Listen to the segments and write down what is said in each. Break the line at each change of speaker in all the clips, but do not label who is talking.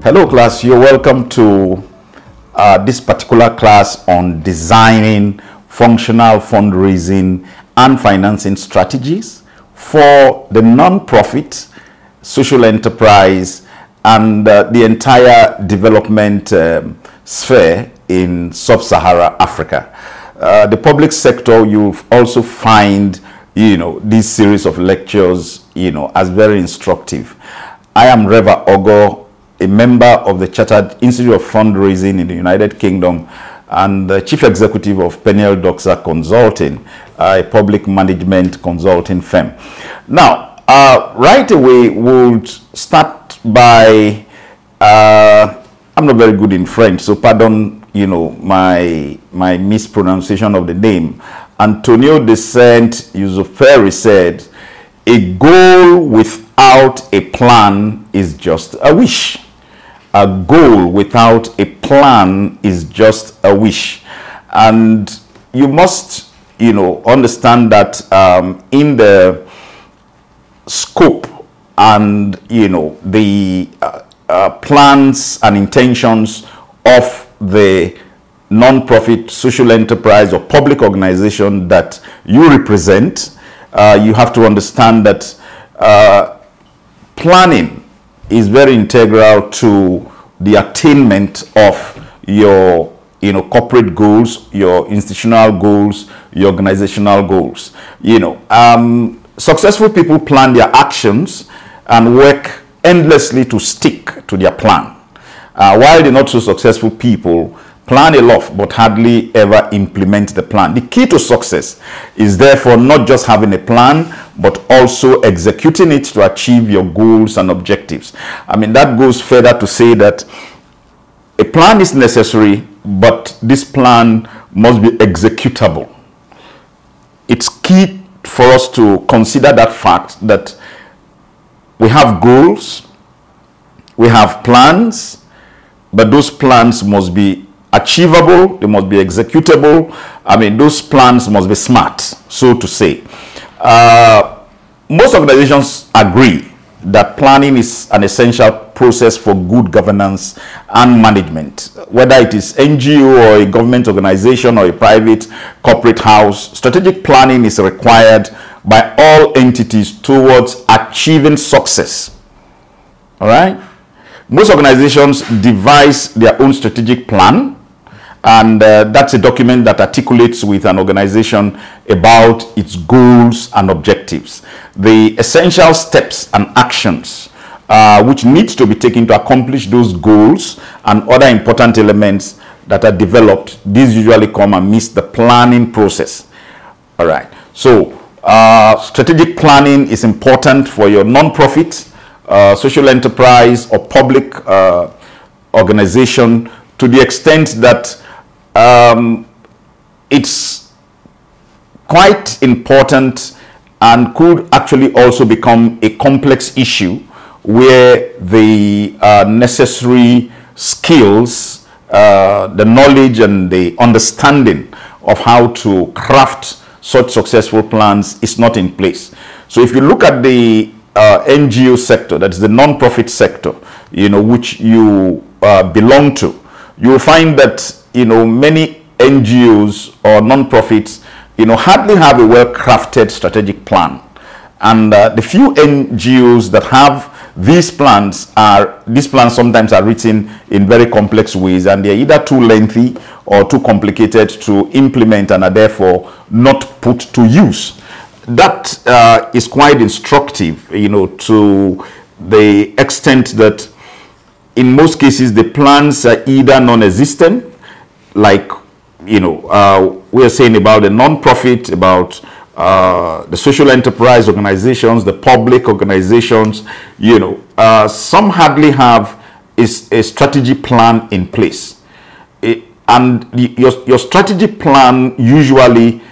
Hello class, you're welcome to this particular class on designing functional fundraising and financing strategies for the non-profit, social enterprise, and the entire development sphere in Sub-Sahara Africa. The public sector, you'll also find, this series of lectures, as very instructive. I am Reva Ogo, a member of the Chartered Institute of Fundraising in the United Kingdom and the Chief Executive of Peniel Doxa Consulting, a public management consulting firm. Now, right away, we'll start by, I'm not very good in French, so pardon, my mispronunciation of the name. Antonio de Saint-Exupéry said, "A goal without a plan is just a wish." A goal without a plan is just a wish. And you must, understand that in the scope and, the plans and intentions of the non-profit social enterprise or public organization that you represent, you have to understand that planning is very integral to the attainment of your corporate goals, your institutional goals, your organizational goals. Successful people plan their actions and work endlessly to stick to their plan, while the not so successful people plan a lot but hardly ever implement the plan. The key to success is therefore not just having a plan, but also executing it to achieve your goals and objectives. I mean, that goes further to say that a plan is necessary, but this plan must be executable. It's key for us to consider that fact that we have goals, we have plans, but those plans must be achievable, they must be executable. I mean, those plans must be smart, so to say. Most organizations agree that planning is an essential process for good governance and management. Whether it is NGO or a government organization or a private corporate house, strategic planning is required by all entities towards achieving success. All right? Most organizations devise their own strategic plan, and that's a document that articulates with an organization about its goals and objectives, the essential steps and actions which needs to be taken to accomplish those goals and other important elements that are developed. These usually come amidst the planning process. All right. So strategic planning is important for your non-profit, social enterprise, or public organization, to the extent that it's quite important and could actually also become a complex issue where the necessary skills, the knowledge and the understanding of how to craft such successful plans is not in place. So if you look at the NGO sector, that is the non-profit sector, which you belong to, you will find that many NGOs or non-profits hardly have a well-crafted strategic plan, and the few NGOs that have these plans sometimes are written in very complex ways, and they're either too lengthy or too complicated to implement and are therefore not put to use. That is quite instructive, to the extent that in most cases the plans are either non-existent, like we are saying about the non-profit, about the social enterprise organizations, the public organizations. Some hardly have a strategy plan in place, and your strategy plan usually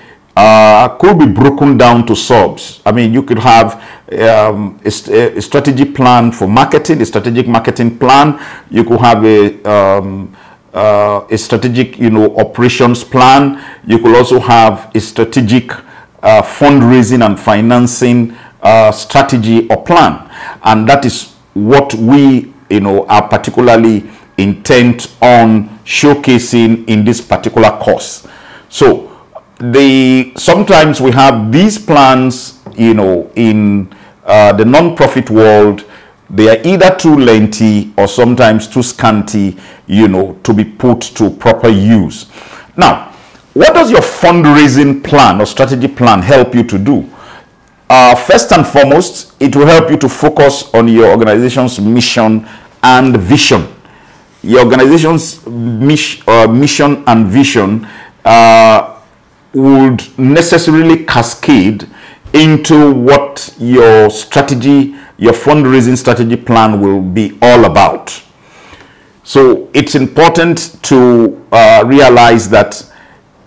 could be broken down to subs. I mean, you could have a strategy plan for marketing, a strategic marketing plan. You could have a strategic, operations plan. You could also have a strategic fundraising and financing strategy or plan. And that is what we, are particularly intent on showcasing in this particular course. So sometimes we have these plans, in the non-profit world. They are either too lengthy or sometimes too scanty, to be put to proper use. Now, what does your fundraising plan or strategy plan help you to do? First and foremost, it will help you to focus on your organization's mission and vision. Your organization's mission and vision would necessarily cascade into what your strategy, your fundraising strategy plan will be all about. So it's important to realize that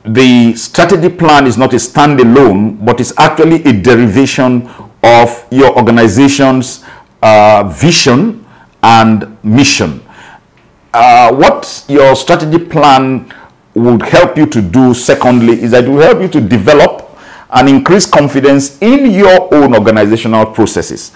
the strategy plan is not a standalone, but it's actually a derivation of your organization's vision and mission. What your strategy plan would help you to do, secondly, is that it will help you to develop and increase confidence in your own organizational processes.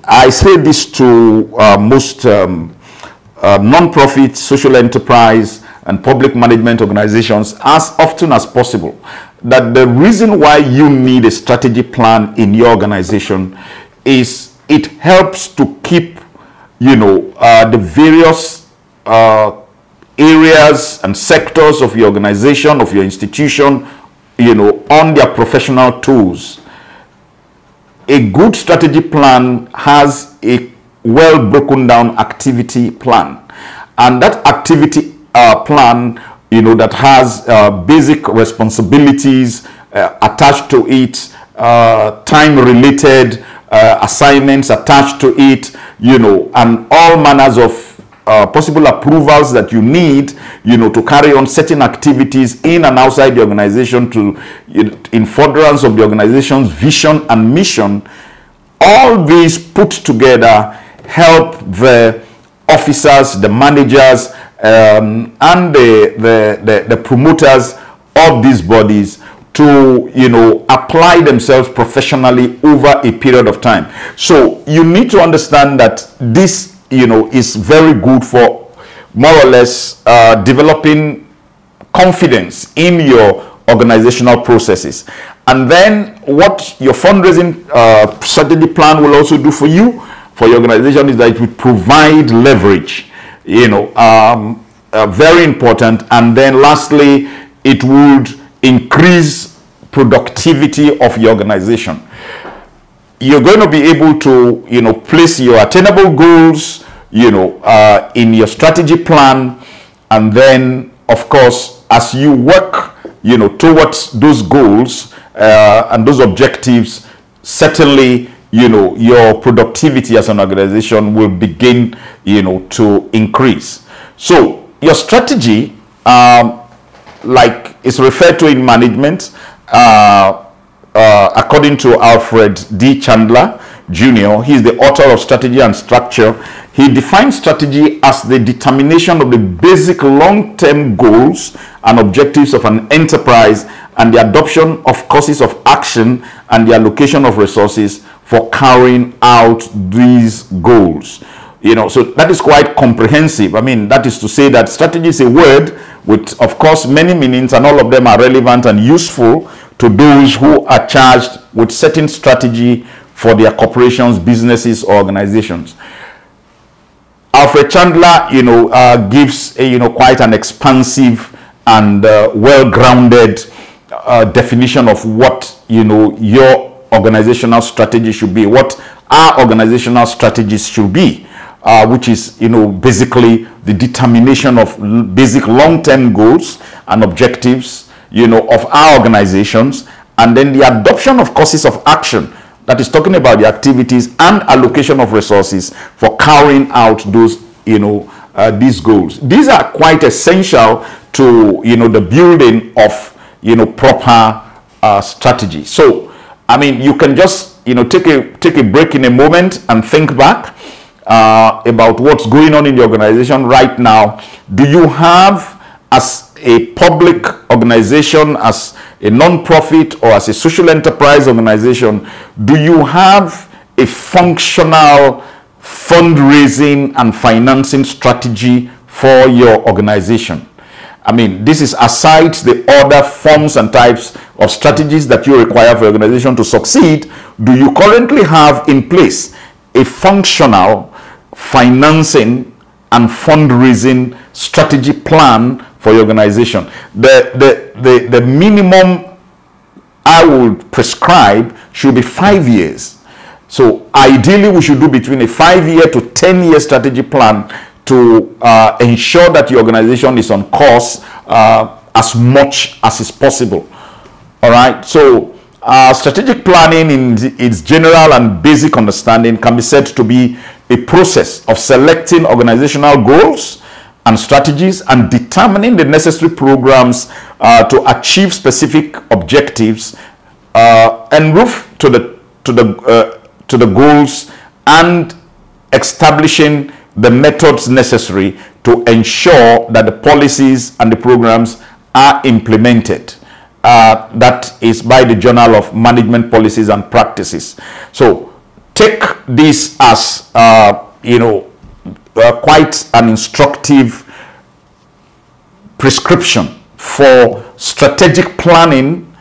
I say this to most non-profit, social enterprise, and public management organizations as often as possible, that the reason why you need a strategy plan in your organization is it helps to keep, the various areas and sectors of your organization, of your institution, on their professional toes. A good strategy plan has a well broken down activity plan, and that activity plan, that has basic responsibilities attached to it, time related assignments attached to it, and all manners of possible approvals that you need, to carry on certain activities in and outside the organization in furtherance of the organization's vision and mission. All these put together help the officers, the managers, and the promoters of these bodies to, apply themselves professionally over a period of time. So you need to understand that this is very good for more or less developing confidence in your organizational processes. And then what your fundraising strategy plan will also do for you, for your organization, is that it will provide leverage, very important. And then lastly, it would increase productivity of your organization. You're going to be able to, place your attainable goals, in your strategy plan. And then, of course, as you work, towards those goals and those objectives, certainly, your productivity as an organization will begin, to increase. So your strategy, like is referred to in management, according to Alfred D. Chandler Jr., he is the author of Strategy and Structure. He defines strategy as the determination of the basic long-term goals and objectives of an enterprise and the adoption of courses of action and the allocation of resources for carrying out these goals. So that is quite comprehensive. I mean, that is to say that strategy is a word with, of course, many meanings, and all of them are relevant and useful to those who are charged with setting strategy for their corporations, businesses, or organizations. Alfred Chandler, gives quite an expansive and well-grounded definition of what your organizational strategy should be, what our organizational strategies should be, which is basically the determination of basic long-term goals and objectives of our organizations, and then the adoption of courses of action, that is talking about the activities and allocation of resources for carrying out those these goals. These are quite essential to the building of proper strategy. So, I mean, you can just, you know, take a break in a moment and think back about what's going on in the organization right now. Do you have, as a public organization, as a non-profit, or as a social enterprise organization, do you have a functional fundraising and financing strategy for your organization? I mean, this is aside the other forms and types of strategies that you require for your organization to succeed. Do you currently have in place a functional financing and fundraising strategy plan for your organization? The minimum I would prescribe should be 5 years. So ideally, we should do between a 5-year to 10-year strategy plan to ensure that your organization is on course as much as is possible. All right. So strategic planning, in its general and basic understanding, can be said to be a process of selecting organizational goals and strategies and determining the necessary programs to achieve specific objectives en route to the goals, and establishing the methods necessary to ensure that the policies and the programs are implemented. That is by the Journal of Management Policies and Practices. So take this as quite an instructive prescription for strategic planning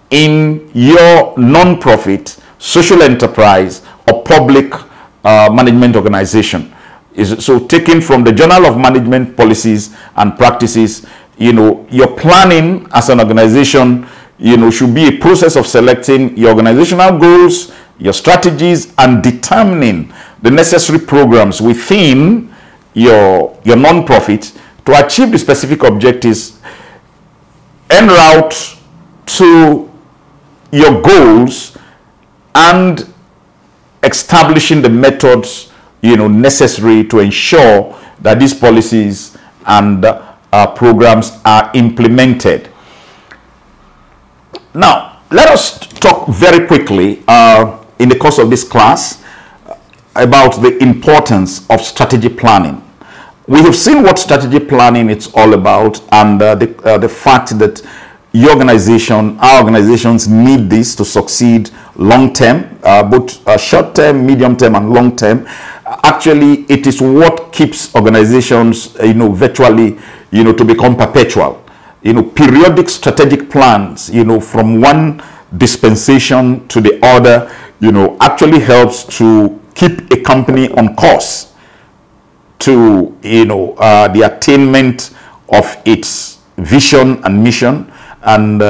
in your non-profit, social enterprise, or public management organization. So taken from the Journal of Management Policies and Practices, your planning as an organization, should be a process of selecting your organizational goals, your strategies, and determining the necessary programs within your non-profit to achieve the specific objectives en route to your goals, and establishing the methods necessary to ensure that these policies and programs are implemented. Now, let us talk very quickly in the course of this class about the importance of strategy planning. We have seen what strategy planning is all about, and the fact that your organization, our organizations, need this to succeed long term, both short term, medium term, and long term. Actually, it is what keeps organizations, virtually, to become perpetual. Periodic strategic plans, from one dispensation to the other, actually helps to keep a company on course to, the attainment of its vision and mission, and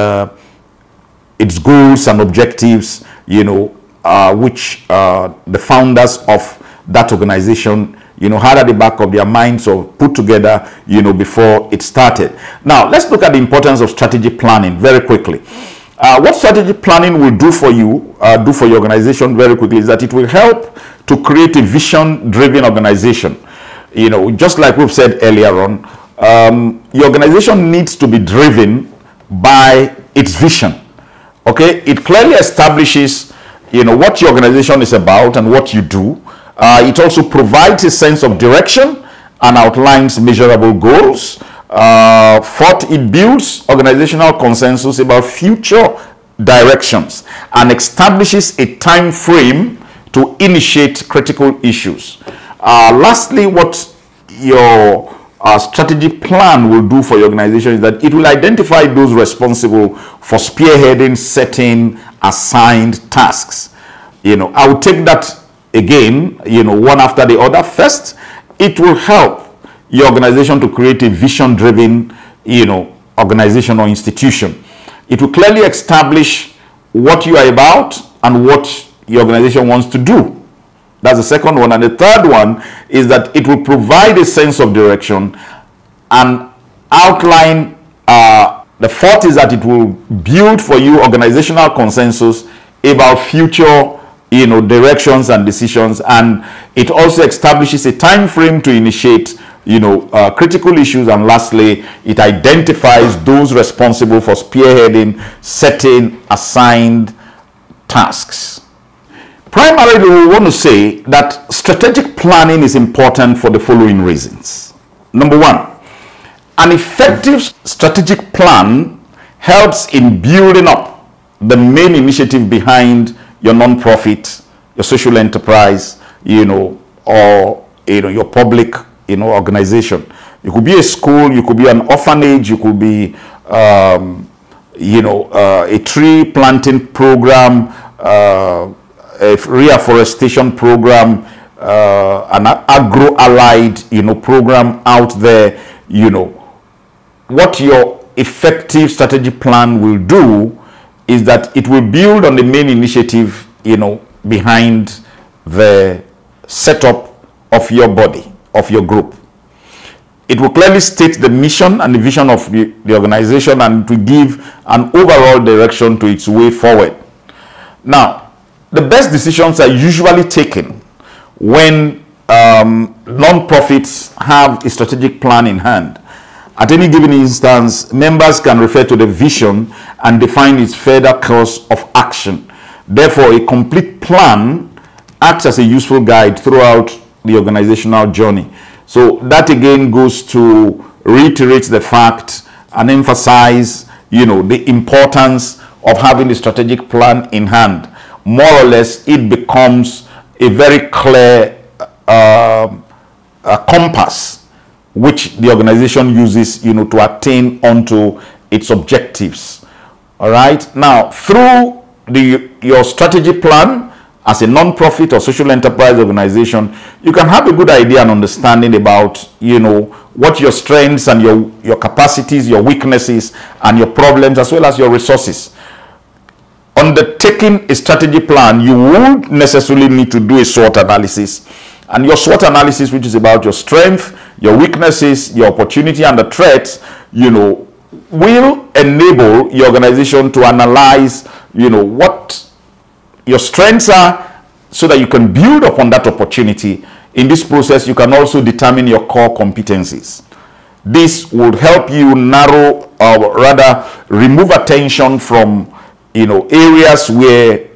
its goals and objectives, which the founders of that organization, had at the back of their minds or put together, before it started. Now, let's look at the importance of strategy planning very quickly. What strategy planning will do for you, do for your organization very quickly, is that it will help to create a vision-driven organization. Just like we've said earlier on, your organization needs to be driven by its vision. Okay, it clearly establishes what your organization is about and what you do. It also provides a sense of direction and outlines measurable goals. Fourth, it builds organizational consensus about future directions and establishes a time frame to initiate critical issues. Lastly, what your strategy plan will do for your organization is that it will identify those responsible for spearheading certain assigned tasks. I will take that again, one after the other. First, it will help your organization to create a vision-driven, organization or institution. It will clearly establish what you are about and what your organization wants to do. That's the second one. And the third one is that it will provide a sense of direction and outline. The fourth is that it will build for you organizational consensus about future, directions and decisions. And it also establishes a time frame to initiate critical issues, and lastly, it identifies those responsible for spearheading certain assigned tasks. Primarily, we want to say that strategic planning is important for the following reasons. Number one, an effective strategic plan helps in building up the main initiative behind your non-profit, your social enterprise, or your public, organization. You could be a school, you could be an orphanage, you could be, a tree planting program, a reforestation program, an agro-allied, program out there. What your effective strategy plan will do is that it will build on the main initiative, behind the setup of your body, of your group. It will clearly state the mission and the vision of the organization, and to give an overall direction to its way forward. Now, the best decisions are usually taken when non-profits have a strategic plan in hand. At any given instance, members can refer to the vision and define its further course of action. Therefore, a complete plan acts as a useful guide throughout the organizational journey. So that again goes to reiterate the fact and emphasize, the importance of having a strategic plan in hand. More or less, it becomes a very clear compass which the organization uses, to attain onto its objectives. All right. Now, through your strategy plan as a non-profit or social enterprise organization, you can have a good idea and understanding about, what your strengths and your capacities, your weaknesses, and your problems, as well as your resources. Undertaking a strategy plan, you won't necessarily need to do a SWOT analysis. And your SWOT analysis, which is about your strength, your weaknesses, your opportunity, and the threats, will enable your organization to analyze, what your strengths are, so that you can build upon that opportunity. In this process, you can also determine your core competencies. This would help you narrow, or rather remove attention from, areas where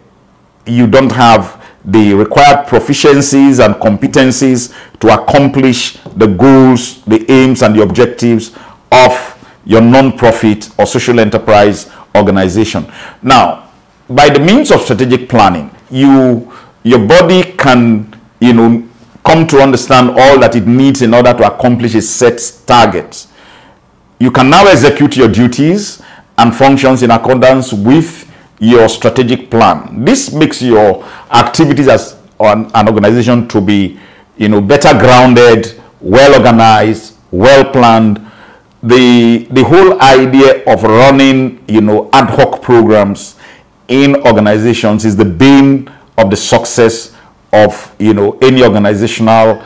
you don't have the required proficiencies and competencies to accomplish the goals, the aims, and the objectives of your non-profit or social enterprise organization. Now, by the means of strategic planning, your body can, come to understand all that it needs in order to accomplish its set targets. You can now execute your duties and functions in accordance with your strategic plan. This makes your activities as an organization to be, better grounded, well organized, well planned. The whole idea of running, ad hoc programs in organizations is the bane of the success of, any organizational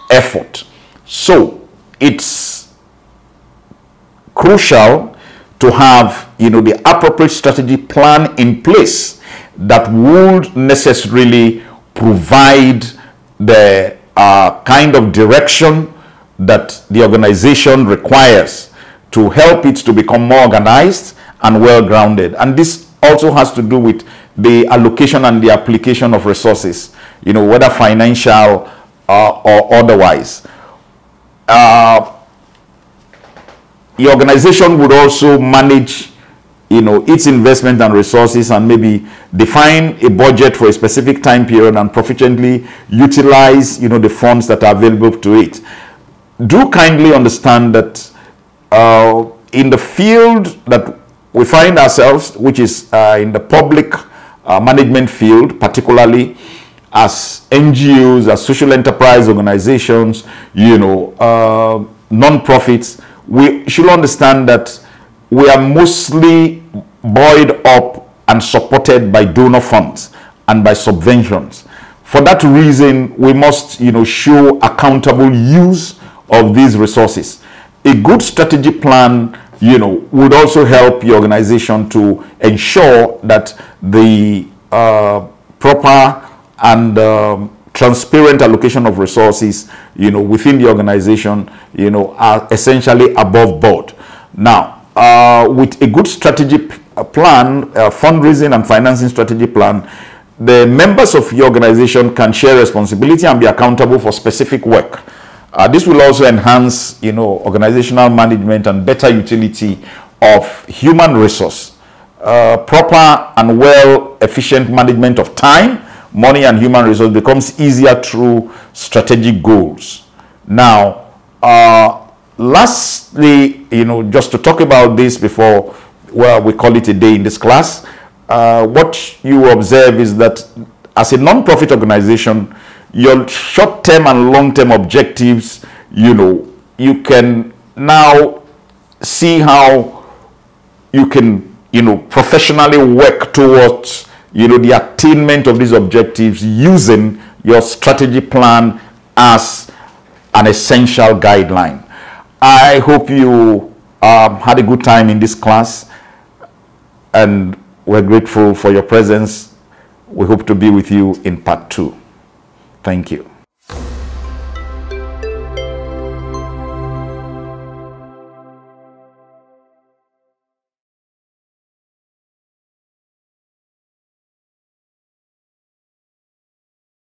effort. So it's crucial to have, the appropriate strategy plan in place that would necessarily provide the kind of direction that the organization requires to help it to become more organized and well-grounded. And this also has to do with the allocation and the application of resources, whether financial or otherwise. The organization would also manage, its investment and resources, and maybe define a budget for a specific time period and proficiently utilize, the funds that are available to it. Do kindly understand that in the field that we find ourselves, which is in the public management field, particularly as NGOs, as social enterprise organizations, non-profits, we should understand that we are mostly buoyed up and supported by donor funds and by subventions. For that reason, we must, show accountable use of these resources. A good strategy plan, would also help your organization to ensure that the proper and transparent allocation of resources, within the organization, are essentially above board. Now, with a good strategy plan, fundraising and financing strategy plan, the members of your organization can share responsibility and be accountable for specific work. This will also enhance, organizational management and better utility of human resource. Proper and efficient management of time, money, and human resource becomes easier through strategic goals. Now, lastly, just to talk about this before we call it a day in this class, what you observe is that as a non-profit organization, your short-term and long-term objectives, you can now see how you can, professionally work towards, the attainment of these objectives using your strategy plan as an essential guideline. I hope you had a good time in this class, and we're grateful for your presence. We hope to be with you in part 2. Thank you.